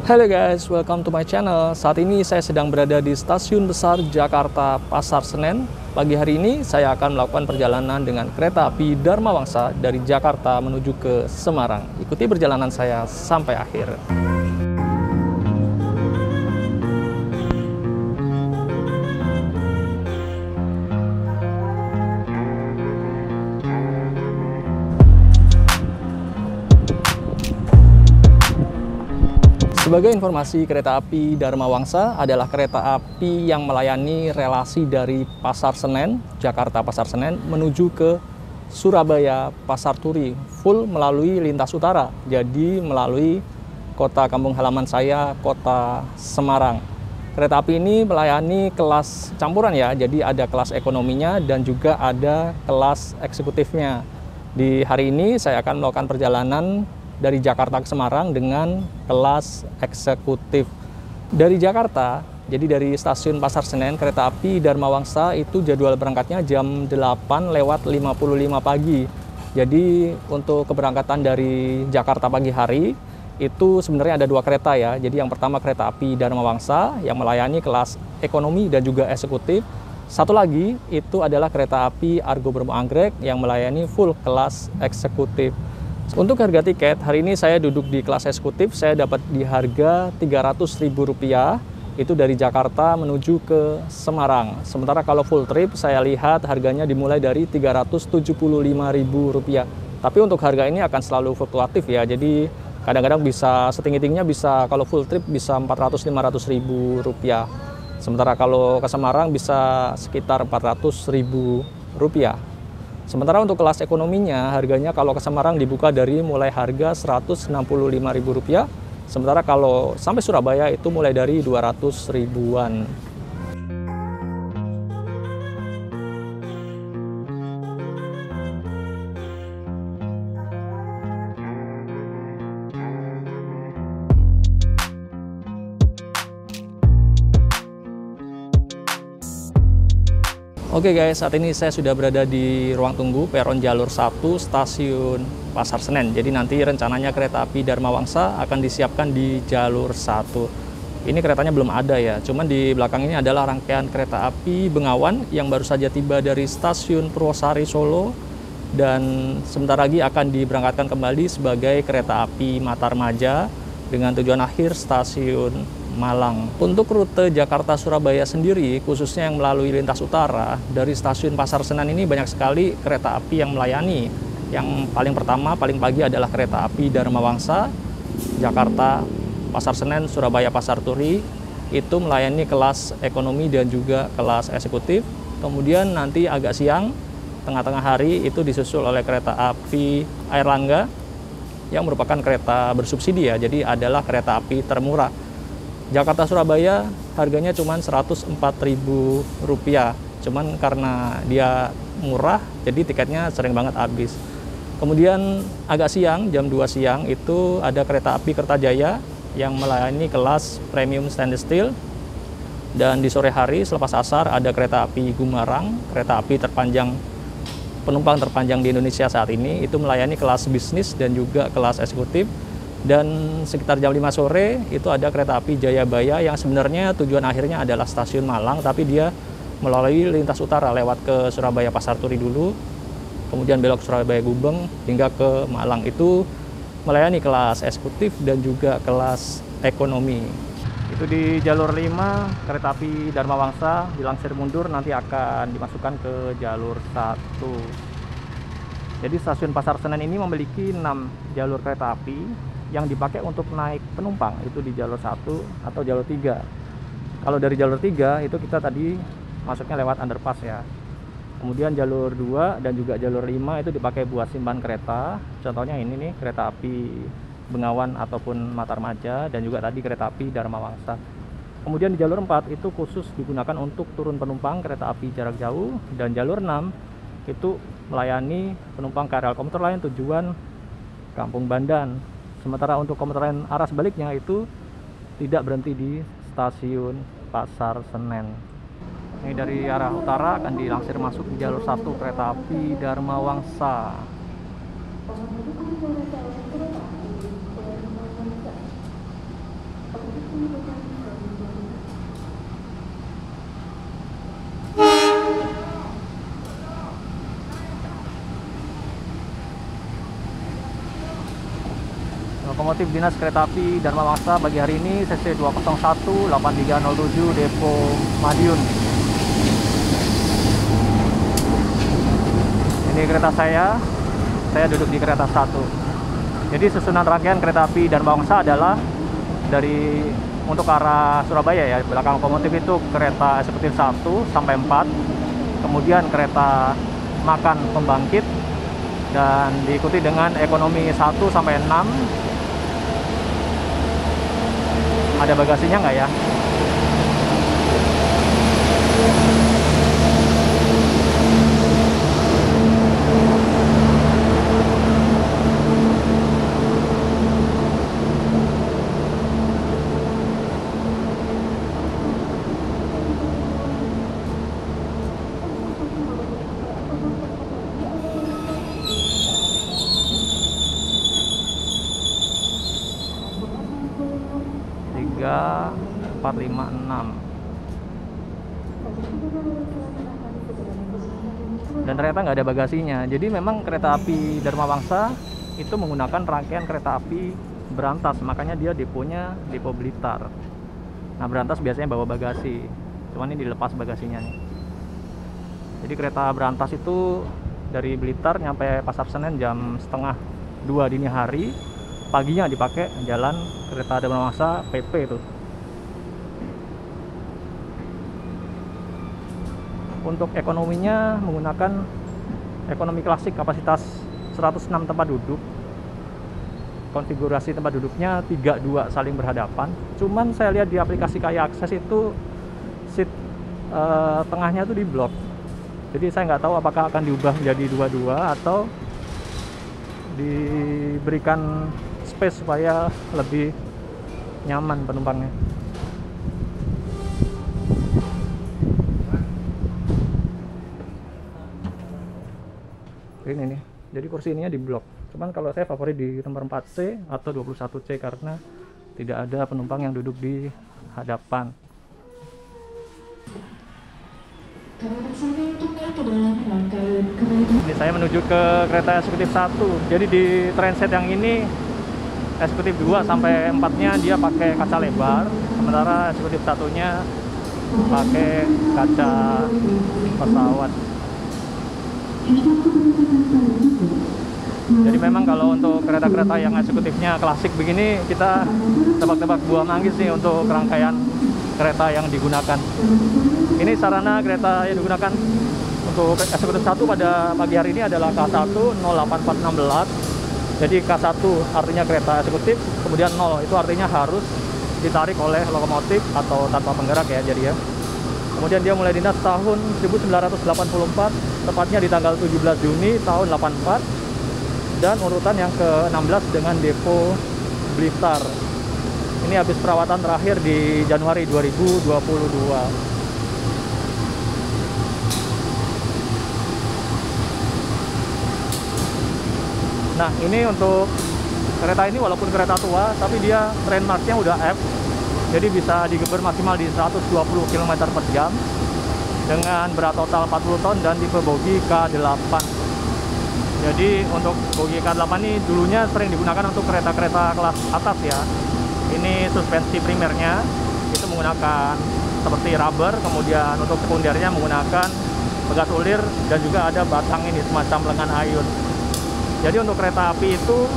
Halo guys, welcome to my channel. Saat ini saya sedang berada di Stasiun Besar Jakarta Pasar Senen. Pagi hari ini saya akan melakukan perjalanan dengan kereta api Dharma Wangsa dari Jakarta menuju ke Semarang. Ikuti perjalanan saya sampai akhir. Sebagai informasi, kereta api Dharma Wangsa adalah kereta api yang melayani relasi dari Pasar Senen, Jakarta Pasar Senen, menuju ke Surabaya Pasar Turi, full melalui lintas utara. Jadi melalui kota kampung halaman saya, kota Semarang. Kereta api ini melayani kelas campuran ya, jadi ada kelas ekonominya dan juga ada kelas eksekutifnya. Di hari ini saya akan melakukan perjalanan dari Jakarta ke Semarang dengan kelas eksekutif. Dari Jakarta, jadi dari stasiun Pasar Senen, kereta api Dharma Wangsa itu jadwal berangkatnya jam 8:55 pagi. Jadi untuk keberangkatan dari Jakarta pagi hari, itu sebenarnya ada dua kereta ya. Jadi yang pertama kereta api Dharma Wangsa yang melayani kelas ekonomi dan juga eksekutif. Satu lagi itu adalah kereta api Argo Bromo Anggrek yang melayani full kelas eksekutif. Untuk harga tiket, hari ini saya duduk di kelas eksekutif, saya dapat di harga Rp300.000, itu dari Jakarta menuju ke Semarang. Sementara kalau full trip, saya lihat harganya dimulai dari Rp375.000. Tapi untuk harga ini akan selalu fluktuatif ya, jadi kadang-kadang bisa setinggi-tingginya bisa kalau full trip bisa Rp400.000-500.000. Sementara kalau ke Semarang bisa sekitar Rp400.000. Sementara untuk kelas ekonominya, harganya kalau ke Semarang dibuka dari mulai harga Rp165.000. Sementara kalau sampai Surabaya itu mulai dari Rp200.000-an. Oke guys, saat ini saya sudah berada di ruang tunggu peron jalur 1 stasiun Pasar Senen. Jadi nanti rencananya kereta api Dharma Wangsa akan disiapkan di jalur 1. Ini keretanya belum ada ya, cuman di belakang ini adalah rangkaian kereta api Bengawan yang baru saja tiba dari stasiun Purwosari Solo dan sebentar lagi akan diberangkatkan kembali sebagai kereta api Matarmaja dengan tujuan akhir stasiun Malang. Untuk rute Jakarta-Surabaya sendiri, khususnya yang melalui lintas utara, dari stasiun Pasar Senen ini banyak sekali kereta api yang melayani. Yang paling pertama, paling pagi adalah kereta api Dharma Wangsa, Jakarta, Pasar Senen, Surabaya, Pasar Turi, itu melayani kelas ekonomi dan juga kelas eksekutif. Kemudian nanti agak siang, tengah-tengah hari, itu disusul oleh kereta api Airlangga, yang merupakan kereta bersubsidi ya, jadi adalah kereta api termurah. Jakarta-Surabaya harganya cuma Rp104.000, cuman karena dia murah jadi tiketnya sering banget habis. Kemudian agak siang, jam 2 siang itu ada kereta api Kertajaya yang melayani kelas premium stainless steel. Dan di sore hari selepas asar ada kereta api Gumarang, kereta api penumpang terpanjang di Indonesia saat ini, itu melayani kelas bisnis dan juga kelas eksekutif. Dan sekitar jam 5 sore itu ada kereta api Jayabaya yang sebenarnya tujuan akhirnya adalah stasiun Malang, tapi dia melalui lintas utara lewat ke Surabaya Pasar Turi dulu, kemudian belok Surabaya Gubeng hingga ke Malang, itu melayani kelas eksekutif dan juga kelas ekonomi. Itu di jalur 5 kereta api Dharma Wangsa dilangsir mundur nanti akan dimasukkan ke jalur 1. Jadi stasiun Pasar Senen ini memiliki 6 jalur kereta api yang dipakai untuk naik penumpang, itu di jalur 1 atau jalur 3. Kalau dari jalur 3 itu kita tadi masuknya lewat underpass ya. Kemudian jalur 2 dan juga jalur 5 itu dipakai buat simpan kereta. Contohnya ini nih, kereta api Bengawan ataupun Matarmaja, dan juga tadi kereta api Dharma Wangsa. Kemudian di jalur 4 itu khusus digunakan untuk turun penumpang kereta api jarak jauh, dan jalur 6 itu melayani penumpang KRL komuter lain tujuan Kampung Bandan. Sementara untuk komuter lain arah sebaliknya itu tidak berhenti di stasiun Pasar Senen. Ini dari arah utara akan dilangsir masuk di jalur 1 kereta api Dharma Wangsa. Lokomotif Dinas Kereta Api Dharma Wangsa bagi hari ini CC 201-8307 Depo Madiun. Ini kereta saya duduk di kereta 1. Jadi susunan rangkaian kereta api Dharma Wangsa adalah dari untuk arah Surabaya ya, belakang lokomotif itu kereta eksekutif 1 sampai 4, kemudian kereta makan pembangkit, dan diikuti dengan ekonomi 1 sampai 6. Ada bagasinya nggak ya? Tiga, 4, 5, 6. Dan ternyata nggak ada bagasinya. Jadi memang kereta api Dharma Wangsa itu menggunakan rangkaian kereta api berantas, makanya dia deponya depo Blitar. Nah, berantas biasanya bawa bagasi, cuman ini dilepas bagasinya nih. Jadi kereta berantas itu dari Blitar nyampe Pasar Senen jam setengah 2 dini hari, paginya dipakai jalan kereta Dharma Wangsa PP itu. Untuk ekonominya menggunakan ekonomi klasik kapasitas 106 tempat duduk. Konfigurasi tempat duduknya 3-2 saling berhadapan. Cuman saya lihat di aplikasi Kaya Akses itu seat tengahnya itu di blok. Jadi saya nggak tahu apakah akan diubah menjadi 2-2 atau diberikan space supaya lebih nyaman penumpangnya. Ini nih, jadi kursi ininya di blok. Cuman kalau saya favorit di nomor 4C atau 21C karena tidak ada penumpang yang duduk di hadapan. Ini saya menuju ke kereta eksekutif 1. Jadi di transit yang ini eksekutif 2 sampai 4-nya dia pakai kaca lebar, sementara eksekutif 1-nya pakai kaca pesawat. Jadi memang kalau untuk kereta-kereta yang eksekutifnya klasik begini, kita tebak-tebak buah manggis nih untuk rangkaian kereta yang digunakan. Ini sarana kereta yang digunakan untuk eksekutif 1 pada pagi hari ini adalah K1 08416. Jadi K1 artinya kereta eksekutif, kemudian 0 itu artinya harus ditarik oleh lokomotif atau tanpa penggerak ya, jadi ya. Kemudian dia mulai dinas tahun 1984, tepatnya di tanggal 17 Juni tahun 84, dan urutan yang ke-16 dengan depo Blitar. Ini habis perawatan terakhir di Januari 2022. Nah, ini untuk kereta ini walaupun kereta tua, tapi dia train march-nya udah F. Jadi bisa digeber maksimal di 120 km per jam dengan berat total 40 ton dan tipe bogi K8. Jadi untuk bogi K8 ini dulunya sering digunakan untuk kereta-kereta kelas atas ya. Ini suspensi primernya itu menggunakan seperti rubber, kemudian untuk sekundernya menggunakan pegas ulir dan juga ada batang ini semacam lengan ayun. Jadi untuk kereta api itu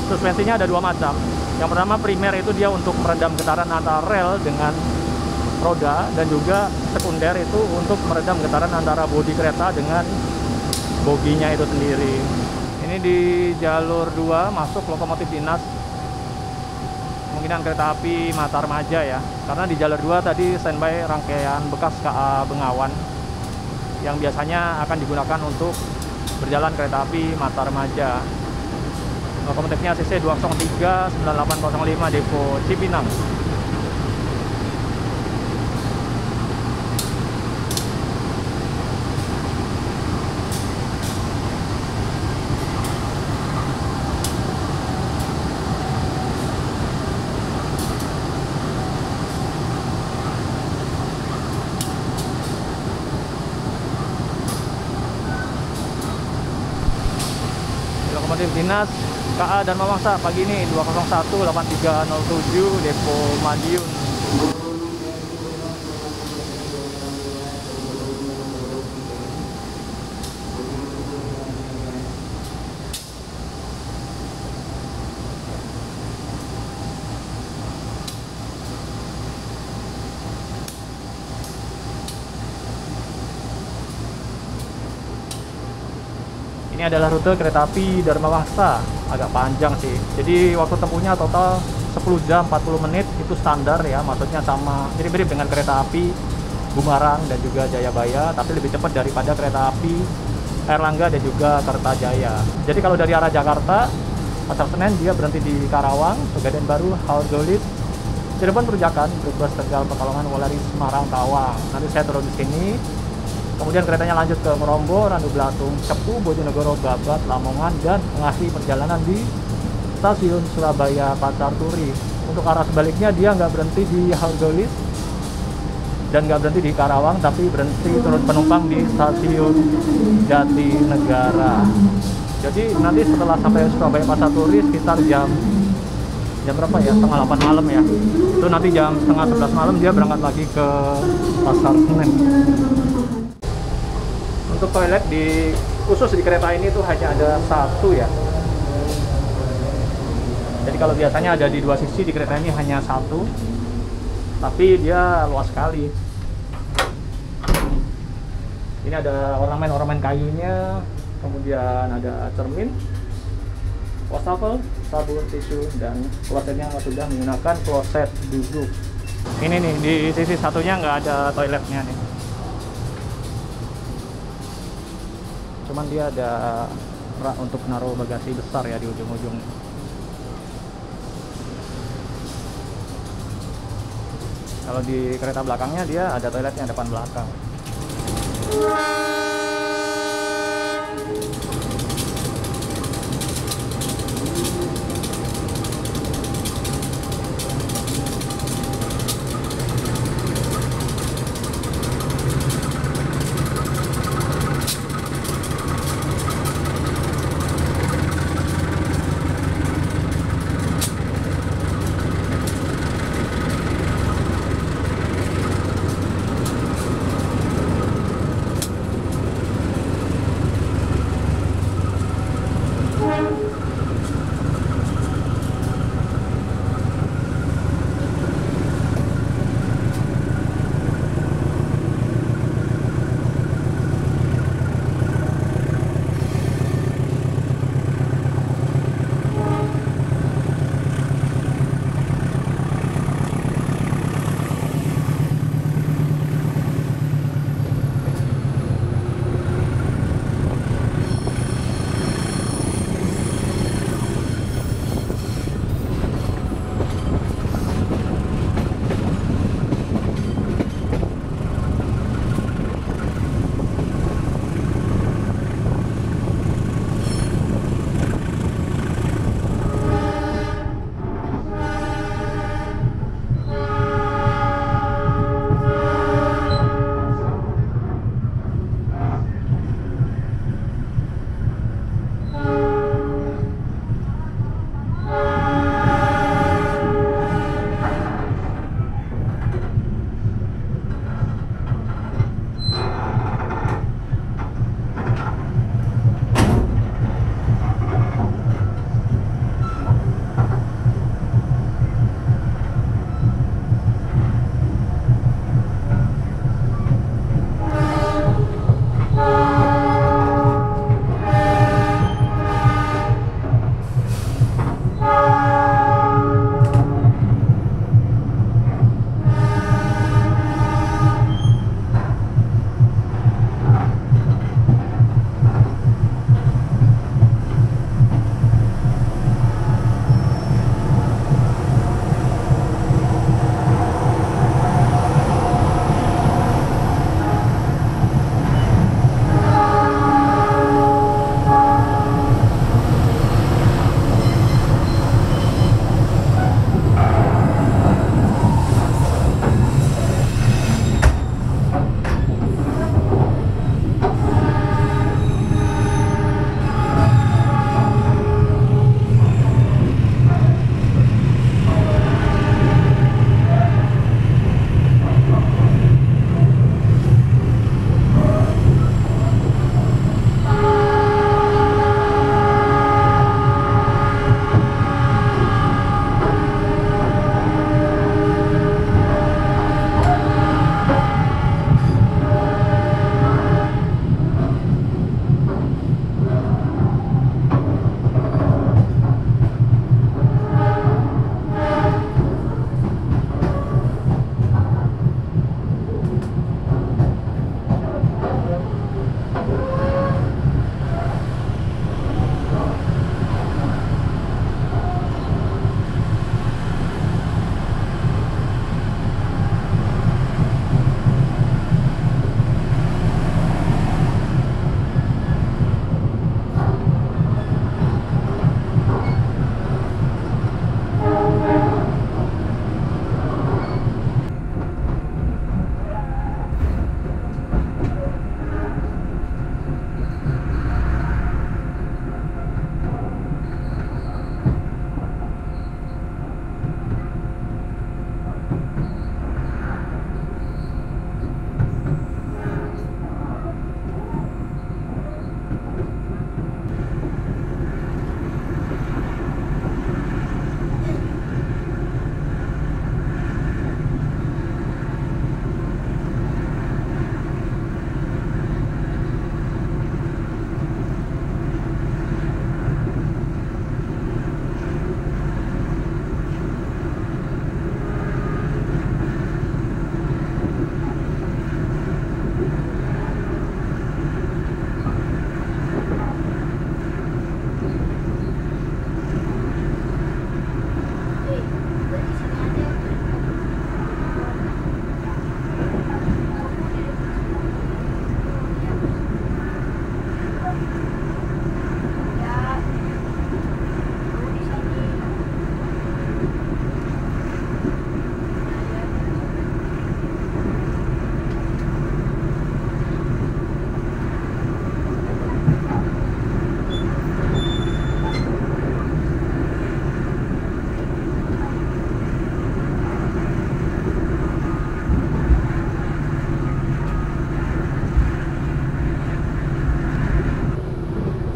suspensinya ada dua macam. Yang pertama primer itu dia untuk meredam getaran antara rel dengan roda, dan juga sekunder itu untuk meredam getaran antara bodi kereta dengan boginya itu sendiri. Ini di jalur 2 masuk lokomotif dinas, kemungkinan kereta api Matarmaja ya, karena di jalur 2 tadi standby rangkaian bekas KA Bengawan yang biasanya akan digunakan untuk berjalan kereta api Matarmaja. Lokomotifnya CC 203-9805 Depo Cipinang. Kodim Dinas KA Dharma Wangsa pagi ini 2018307 Depo Madiun. Ini adalah rute kereta api Dharma Wangsa, agak panjang sih. Jadi waktu tempuhnya total 10 jam 40 menit, itu standar ya, maksudnya sama mirip-mirip dengan kereta api Bumarang dan juga Jayabaya, tapi lebih cepat daripada kereta api Airlangga dan juga Kertajaya. Jadi kalau dari arah Jakarta, Pasar Senen dia berhenti di Karawang, Pegadaian Baru, Haurgolit, Cirebon Perujakan, Brebes, Tegal, Pekalongan, Wolari, Semarang, Tawang. Nanti saya turun di sini. Kemudian keretanya lanjut ke Merombo, Randu Belatung, Cepu, Bojonegoro, Babat, Lamongan, dan mengakhiri perjalanan di stasiun Surabaya Pasar Turi. Untuk arah sebaliknya dia nggak berhenti di Haurgolit dan nggak berhenti di Karawang, tapi berhenti turun penumpang di stasiun Jatinegara. Jadi nanti setelah sampai Surabaya Pasar Turi sekitar jam berapa ya? Setengah 8 malam ya. Itu nanti jam setengah 11 malam dia berangkat lagi ke Pasar Senen. Untuk toilet khusus di kereta ini tuh hanya ada satu ya. Jadi kalau biasanya ada di dua sisi, di kereta ini hanya satu. Tapi dia luas sekali. Ini ada ornamen-ornamen kayunya, kemudian ada cermin, wastafel, sabun, tisu, dan klosetnya sudah menggunakan kloset duduk. Ini nih di sisi satunya nggak ada toiletnya nih. Cuman dia ada rak untuk naruh bagasi besar ya di ujung-ujung. Kalau di kereta belakangnya dia ada toiletnya depan belakang.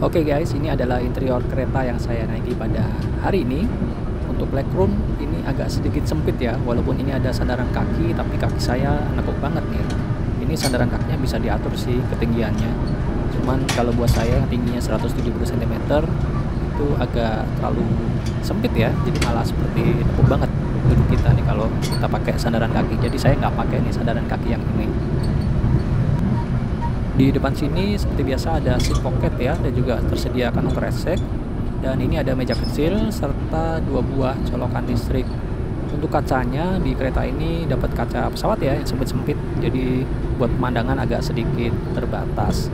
Oke guys, ini adalah interior kereta yang saya naiki pada hari ini. Untuk legroom ini agak sedikit sempit ya, walaupun ini ada sandaran kaki, tapi kaki saya nekuk banget nih. Ini sandaran kakinya bisa diatur sih ketinggiannya. Cuman kalau buat saya yang tingginya 170 cm itu agak terlalu sempit ya, jadi malah seperti nekuk banget duduk kita nih kalau kita pakai sandaran kaki. Jadi saya nggak pakai nih sandaran kaki yang ini. Di depan sini seperti biasa ada seat pocket ya, dan juga tersedia kantong kresek. Dan ini ada meja kecil serta 2 buah colokan listrik. Untuk kacanya di kereta ini dapat kaca pesawat ya yang sempit-sempit, jadi buat pemandangan agak sedikit terbatas.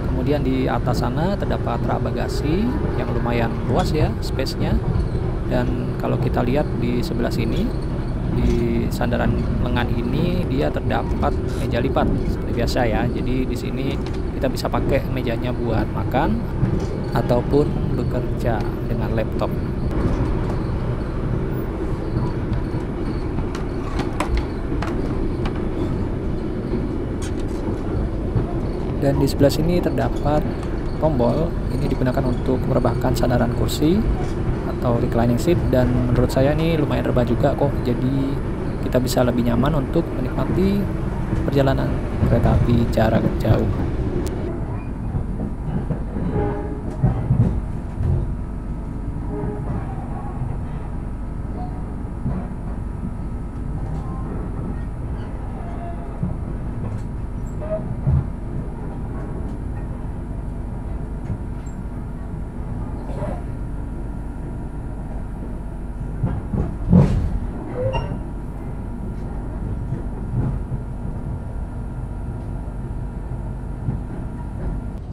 Kemudian di atas sana terdapat rak bagasi yang lumayan luas ya space-nya. Dan kalau kita lihat di sebelah sini, di sandaran lengan ini dia terdapat meja lipat seperti biasa ya. Jadi di sini kita bisa pakai mejanya buat makan ataupun bekerja dengan laptop. Dan di sebelah sini terdapat tombol. Ini digunakan untuk merebahkan sandaran kursi atau reclining seat, dan menurut saya ini lumayan rebah juga kok, jadi kita bisa lebih nyaman untuk menikmati perjalanan kereta api jarak jauh.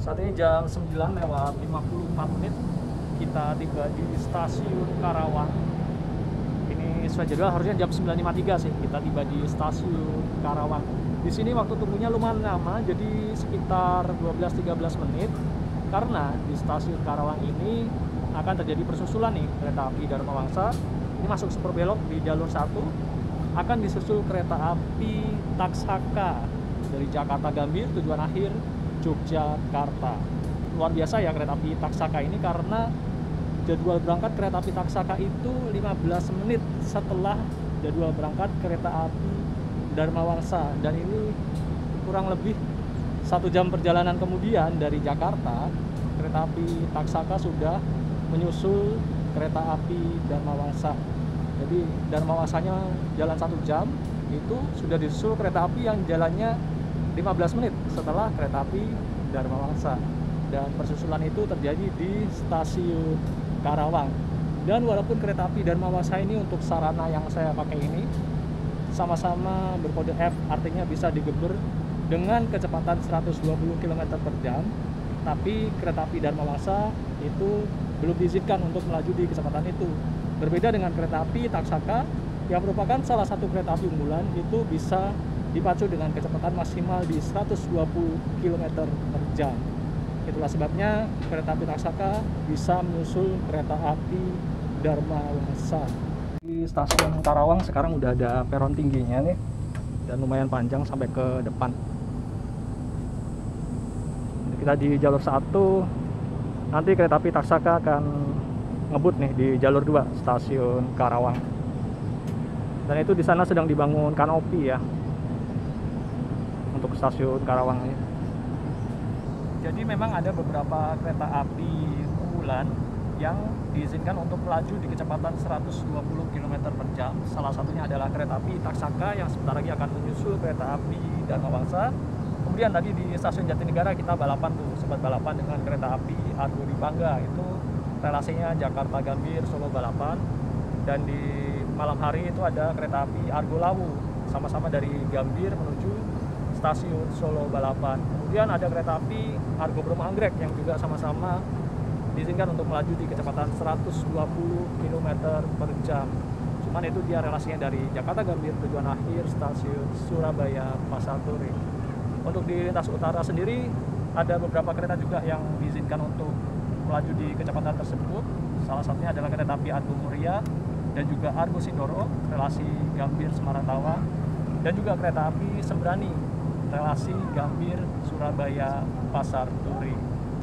Saat ini jam 9:54, kita tiba di stasiun Karawang. Ini sesuai jadwal harusnya jam 9:53 sih kita tiba di stasiun Karawang. Di sini waktu tunggunya lumayan lama, jadi sekitar 12-13 menit. Karena di stasiun Karawang ini akan terjadi persusulan nih kereta api Dharma Wangsa. Ini masuk super belok di jalur 1, akan disusul kereta api Taksaka dari Jakarta Gambir tujuan akhir Yogyakarta. Luar biasa ya kereta api Taksaka ini, karena jadwal berangkat kereta api Taksaka itu 15 menit setelah jadwal berangkat kereta api Dharma Wangsa. Dan ini kurang lebih 1 jam perjalanan kemudian dari Jakarta, kereta api Taksaka sudah menyusul kereta api Dharma Wangsa. Jadi Dharma Wangsanya jalan 1 jam, itu sudah disusul kereta api yang jalannya 15 menit setelah kereta api Dharma Wangsa. Dan persusulan itu terjadi di stasiun Karawang. Dan walaupun kereta api Dharma Wangsa ini untuk sarana yang saya pakai ini sama-sama berkode F, artinya bisa digeber dengan kecepatan 120 km per jam, tapi kereta api Dharma Wangsa itu belum diizinkan untuk melaju di kecepatan itu. Berbeda dengan kereta api Taksaka yang merupakan salah satu kereta api unggulan, itu bisa dipacu dengan kecepatan maksimal di 120 km per jam. Itulah sebabnya kereta api Taksaka bisa menyusul kereta api Dharma Wangsa. Di stasiun Karawang sekarang udah ada peron tingginya nih, dan lumayan panjang sampai ke depan. Kita di jalur 1, nanti kereta api Taksaka akan ngebut nih di jalur 2 stasiun Karawang. Dan itu di sana sedang dibangun kanopi ya untuk stasiun Karawang ini. Jadi memang ada beberapa kereta api unggulan yang diizinkan untuk melaju di kecepatan 120 km per jam. Salah satunya adalah kereta api Taksaka yang sebentar lagi akan menyusul kereta api Dharma Wangsa. Kemudian tadi di stasiun Jatinegara kita balapan tuh, sempat balapan dengan kereta api Argo Bangga, itu relasinya Jakarta Gambir Solo balapan. Dan di malam hari itu ada kereta api Argo Lawu, sama-sama dari Gambir menuju stasiun Solo balapan. Kemudian ada kereta api Argo Bromo Anggrek yang juga sama-sama diizinkan untuk melaju di kecepatan 120 km per jam. Cuman itu dia relasinya dari Jakarta Gambir tujuan akhir stasiun Surabaya Pasar Turi. Untuk di lintas utara sendiri ada beberapa kereta juga yang diizinkan untuk melaju di kecepatan tersebut. Salah satunya adalah kereta api Argo Muria dan juga Argo Sindoro relasi Gambir Semarang Tawang, dan juga kereta api Sembrani relasi Gambir Surabaya Pasar Turi.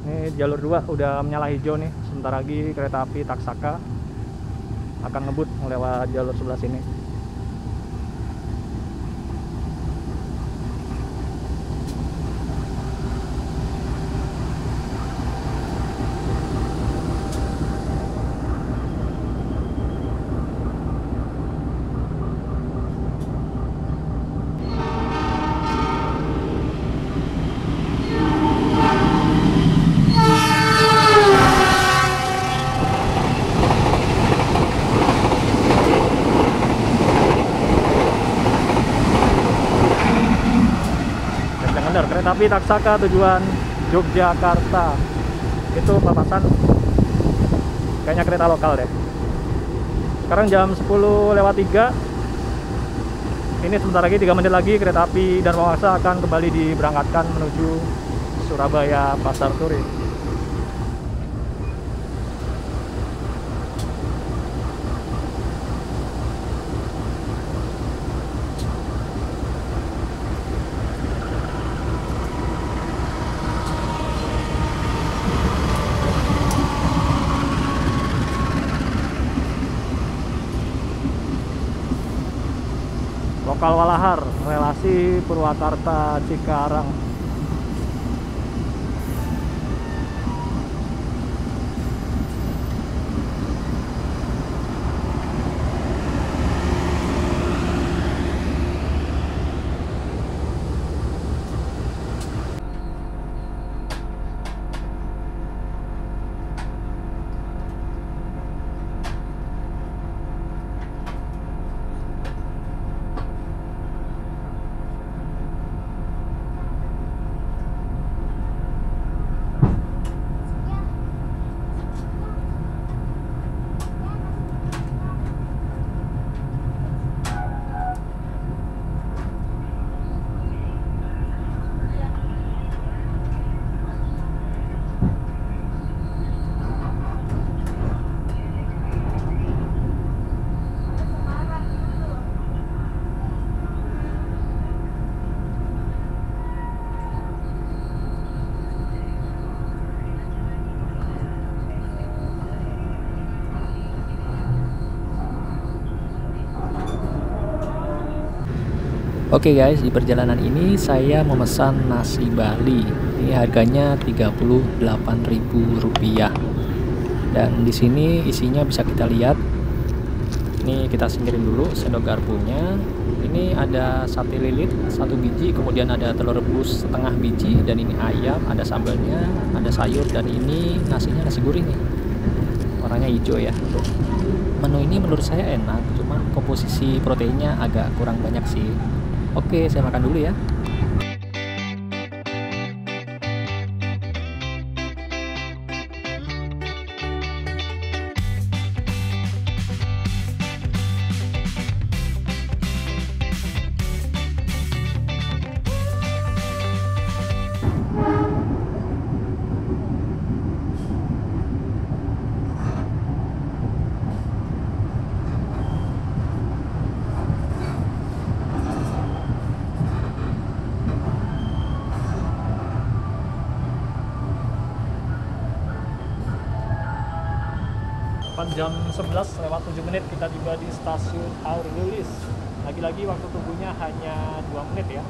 Ini jalur 2 udah menyala hijau nih. Sebentar lagi kereta api Taksaka akan ngebut melewat jalur sebelah sini. Kereta api Taksaka tujuan Yogyakarta. Itu papasan kayaknya kereta lokal deh. Sekarang jam 10:03. Ini sebentar lagi 3 menit lagi kereta api Dharma Wangsa akan kembali diberangkatkan menuju Surabaya Pasar Turi. Lokal Walahar, relasi Purwakarta Cikarang. Oke guys, di perjalanan ini saya memesan nasi Bali. Ini harganya Rp38.000. Dan di sini isinya bisa kita lihat. Ini kita singkirin dulu sendok garpunya. Ini ada sate lilit 1 biji, kemudian ada telur rebus setengah biji, dan ini ayam, ada sambalnya, ada sayur, dan ini nasinya nasi gurih nih. Warnanya hijau ya. Menu ini menurut saya enak, cuman komposisi proteinnya agak kurang banyak sih. Oke, saya makan dulu ya. Jam 11:07 kita tiba di stasiun Aurelis. Lagi-lagi waktu tunggunya hanya 2 menit ya.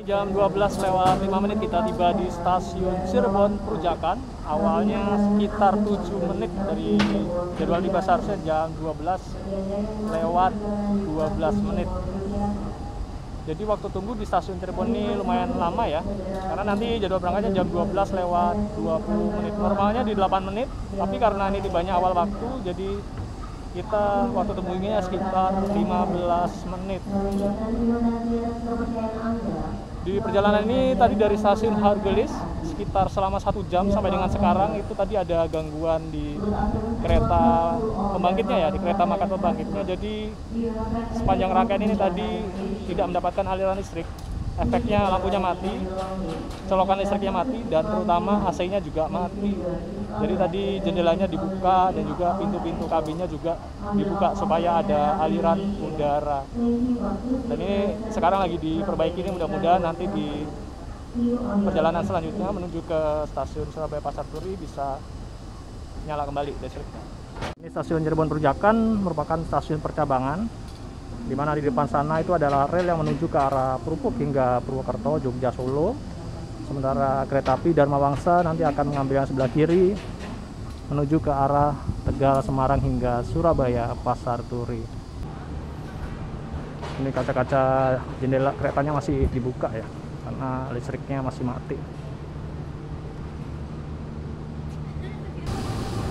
jam 12 lewat 5 menit kita tiba di stasiun Cirebon Perujakan. Awalnya sekitar 7 menit dari jadwal tiba seharusnya jam 12 lewat 12 menit. Jadi waktu tunggu di stasiun Cirebon ini lumayan lama ya, karena nanti jadwal berangkatnya jam 12 lewat 20 menit. Normalnya di 8 menit, tapi karena ini tibanya awal waktu, jadi kita waktu tunggunya sekitar 15 menit. Di perjalanan ini tadi dari stasiun Hargelis sekitar selama 1 jam sampai dengan sekarang itu tadi ada gangguan di kereta pembangkitnya ya, di kereta makan pembangkitnya. Jadi sepanjang rangkaian ini tadi tidak mendapatkan aliran listrik. Efeknya lampunya mati, colokan listriknya mati, dan terutama AC-nya juga mati. Jadi tadi jendelanya dibuka dan juga pintu-pintu kabinnya juga dibuka supaya ada aliran udara. Dan ini sekarang lagi diperbaiki, ini mudah-mudahan nanti di perjalanan selanjutnya menuju ke stasiun Surabaya Pasar Turi bisa nyala kembali listriknya. Ini stasiun Cirebon Perujakan merupakan stasiun percabangan, di mana di depan sana itu adalah rel yang menuju ke arah Purupuk hingga Purwokerto, Jogja, Solo. Sementara kereta api Dharma Wangsa nanti akan mengambil yang sebelah kiri menuju ke arah Tegal, Semarang hingga Surabaya Pasar Turi. Ini kaca-kaca jendela keretanya masih dibuka ya, karena listriknya masih mati.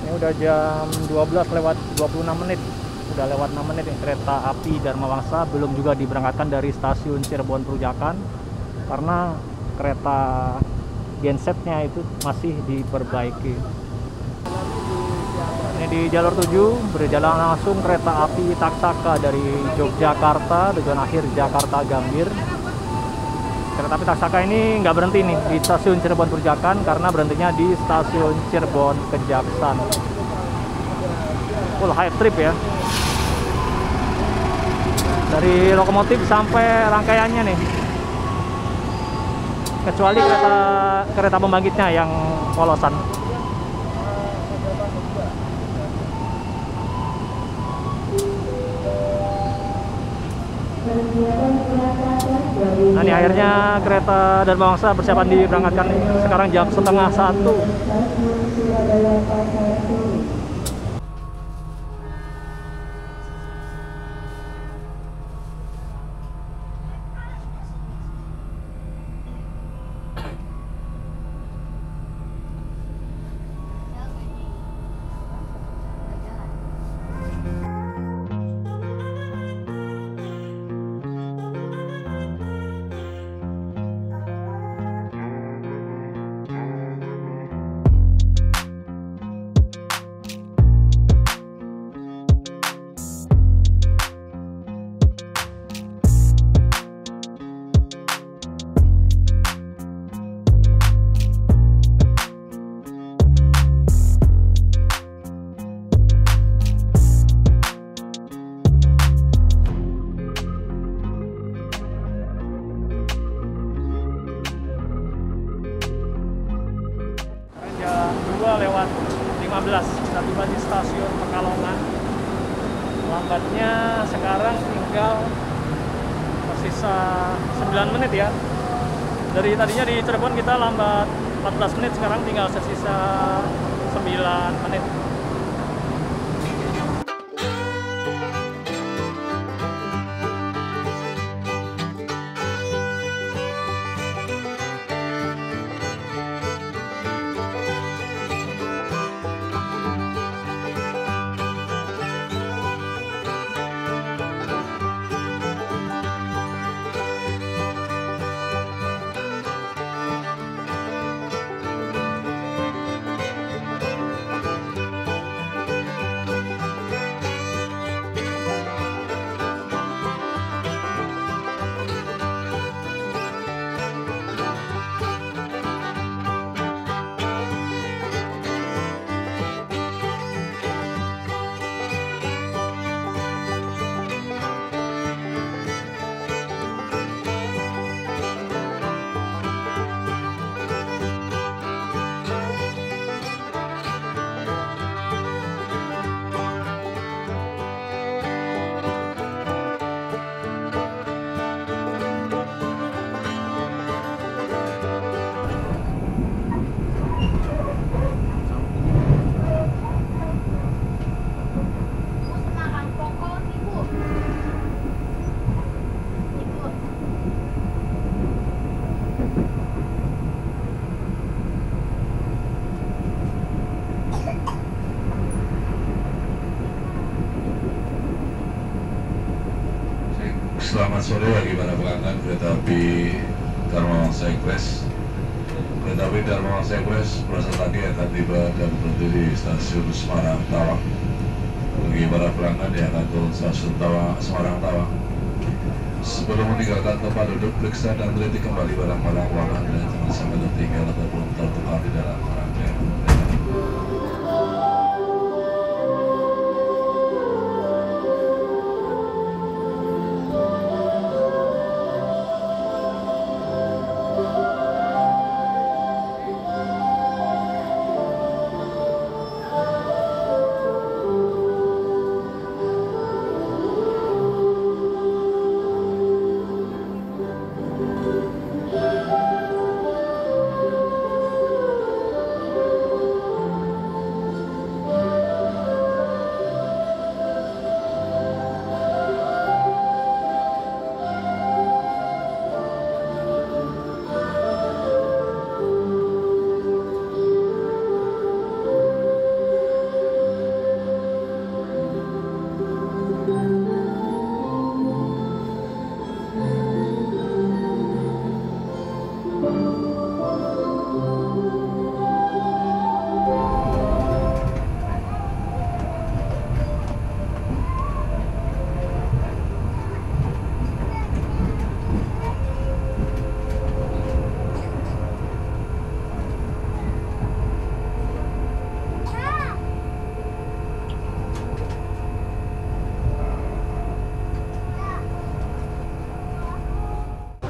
Ini udah jam 12 lewat 26 menit. Udah lewat 6 menit nih, kereta api Dharma Wangsa belum juga diberangkatkan dari stasiun Cirebon Perujakan karena kereta gensetnya itu masih diperbaiki. Ini di jalur 7 berjalan langsung kereta api Taksaka dari Yogyakarta tujuan akhir Jakarta Gambir. Kereta api Taksaka ini nggak berhenti nih di stasiun Cirebon Perujakan karena berhentinya di stasiun Cirebon Kejaksan. Full high trip ya, dari lokomotif sampai rangkaiannya nih, kecuali kereta pembangkitnya yang polosan. Nah ini akhirnya kereta Dharma Wangsa persiapan diberangkatkan nih. Sekarang jam setengah 1. Lewat 15 kita tiba di stasiun Pekalongan. Lambatnya sekarang tinggal tersisa 9 menit ya. Dari tadinya di Cirebon kita lambat 14 menit, sekarang tinggal tersisa 9 menit. Selamat sore bagi para pelanggan kereta api Dharma Wangsa Express. Kereta api Dharma Wangsa Express Selasa pagi akan tiba dan berhenti di stasiun Semarang Tawang. Bagi para pelanggan yang akan turun stasiun Semarang Tawang, sebelum meninggalkan tempat duduk, periksa dan teliti kembali barang-barang bawaan dan jangan sampai tertinggal ataupun tertukar di dalam rangkaian.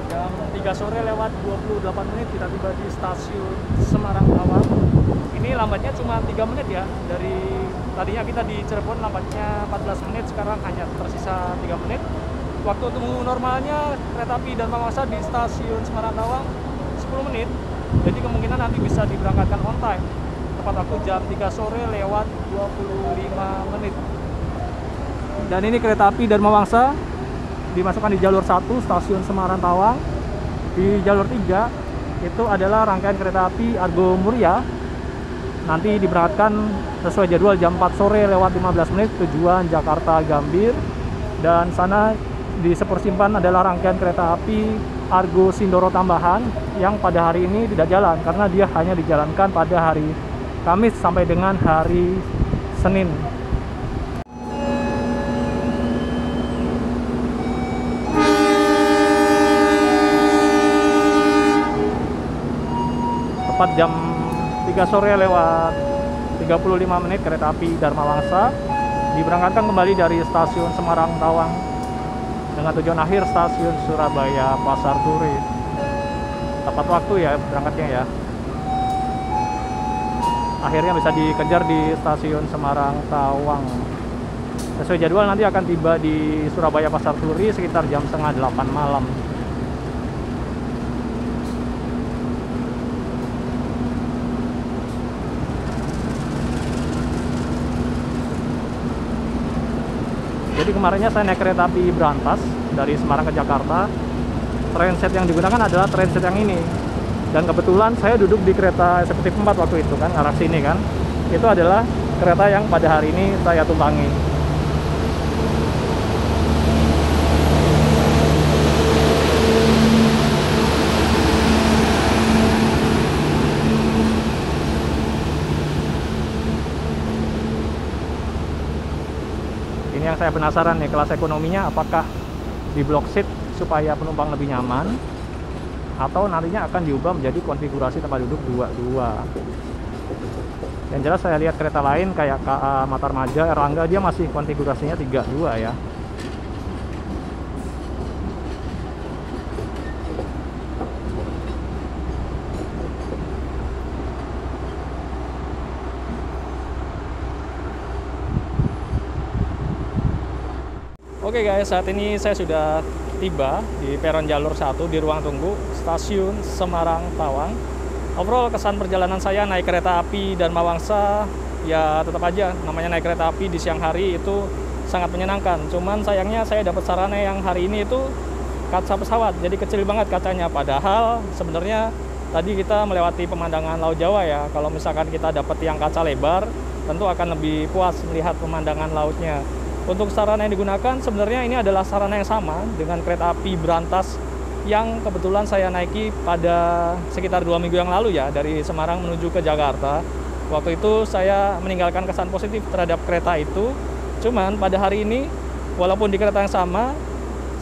Jam 3 sore lewat 28 menit kita tiba di stasiun Semarang Tawang. Ini lambatnya cuma 3 menit ya. Dari tadinya kita di Cirebon lambatnya 14 menit, sekarang hanya tersisa 3 menit. Waktu tunggu normalnya kereta api Dharma Wangsa di stasiun Semarang Tawang 10 menit. Jadi kemungkinan nanti bisa diberangkatkan on time. Tepat waktu jam 3 sore lewat 25 menit. Dan ini kereta api Dharma Wangsa dimasukkan di jalur 1 stasiun Semarang Tawang. Di jalur 3 itu adalah rangkaian kereta api Argo Muria. Nanti diberangkatkan sesuai jadwal jam 4 sore lewat 15 menit tujuan Jakarta Gambir. Dan sana di sepersimpan adalah rangkaian kereta api Argo Sindoro tambahan yang pada hari ini tidak jalan karena dia hanya dijalankan pada hari Kamis sampai dengan hari Senin. Tepat jam 3 sore lewat 35 menit kereta api Dharma Wangsa diberangkatkan kembali dari stasiun Semarang Tawang dengan tujuan akhir stasiun Surabaya Pasar Turi. Tepat waktu ya berangkatnya ya. Akhirnya bisa dikejar di stasiun Semarang Tawang. Sesuai jadwal nanti akan tiba di Surabaya Pasar Turi sekitar jam setengah 8 malam. Jadi kemarinnya saya naik kereta api berantas dari Semarang ke Jakarta. Transit yang digunakan adalah transit yang ini. Dan kebetulan saya duduk di kereta eksekutif 4 waktu itu kan, arah sini kan. Itu adalah kereta yang pada hari ini saya tumpangi. Ini yang saya penasaran nih, kelas ekonominya apakah di block seat supaya penumpang lebih nyaman atau nantinya akan diubah menjadi konfigurasi tempat duduk 2-2. Yang jelas saya lihat kereta lain kayak KA Matarmaja, Erlangga, dia masih konfigurasinya 3-2 ya. Oke guys, saat ini saya sudah tiba di peron jalur 1 di ruang tunggu stasiun Semarang Tawang. Overall kesan perjalanan saya naik kereta api Dharma Wangsa ya tetap aja namanya naik kereta api di siang hari itu sangat menyenangkan. Cuman sayangnya saya dapat sarana yang hari ini itu kaca pesawat, jadi kecil banget kacanya. Padahal sebenarnya tadi kita melewati pemandangan Laut Jawa ya. Kalau misalkan kita dapat yang kaca lebar, tentu akan lebih puas melihat pemandangan lautnya. Untuk sarana yang digunakan sebenarnya ini adalah sarana yang sama dengan kereta api berantas yang kebetulan saya naiki pada sekitar 2 minggu yang lalu ya, dari Semarang menuju ke Jakarta. Waktu itu saya meninggalkan kesan positif terhadap kereta itu. Cuman pada hari ini, walaupun di kereta yang sama,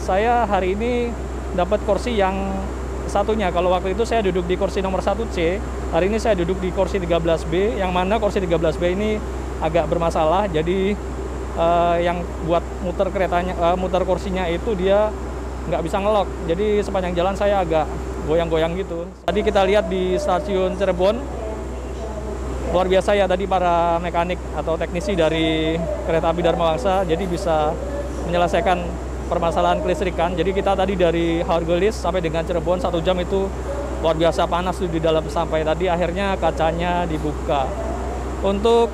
saya hari ini dapat kursi yang satunya. Kalau waktu itu saya duduk di kursi nomor 1C, hari ini saya duduk di kursi 13B, yang mana kursi 13B ini agak bermasalah. Jadi yang buat muter keretanya, muter kursinya itu dia nggak bisa ngelok. Jadi sepanjang jalan saya agak goyang-goyang gitu. Tadi kita lihat di stasiun Cirebon, luar biasa ya tadi para mekanik atau teknisi dari kereta api Dharma Wangsa, jadi bisa menyelesaikan permasalahan kelistrikan. Jadi kita tadi dari Hargolis sampai dengan Cirebon 1 jam itu luar biasa panas di dalam, sampai tadi akhirnya kacanya dibuka. Untuk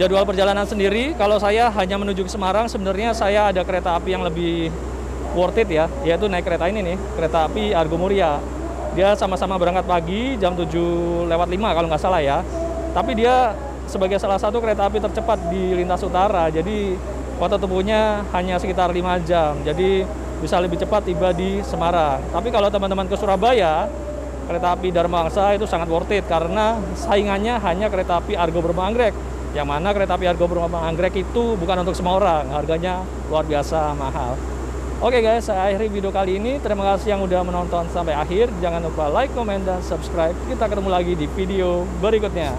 jadwal perjalanan sendiri, kalau saya hanya menuju ke Semarang, sebenarnya saya ada kereta api yang lebih worth it ya, yaitu naik kereta ini nih, kereta api Argo Muria. Dia sama-sama berangkat pagi jam 7:05 kalau nggak salah ya. Tapi dia sebagai salah satu kereta api tercepat di lintas utara, jadi waktu tempuhnya hanya sekitar 5 jam, jadi bisa lebih cepat tiba di Semarang. Tapi kalau teman-teman ke Surabaya, kereta api Dharma Wangsa itu sangat worth it, karena saingannya hanya kereta api Argo Bima Anggrek, yang mana kereta api Argo Bima Anggrek itu bukan untuk semua orang, harganya luar biasa mahal. Oke guys, saya akhiri video kali ini. Terima kasih yang udah menonton sampai akhir. Jangan lupa like, comment, dan subscribe. Kita ketemu lagi di video berikutnya.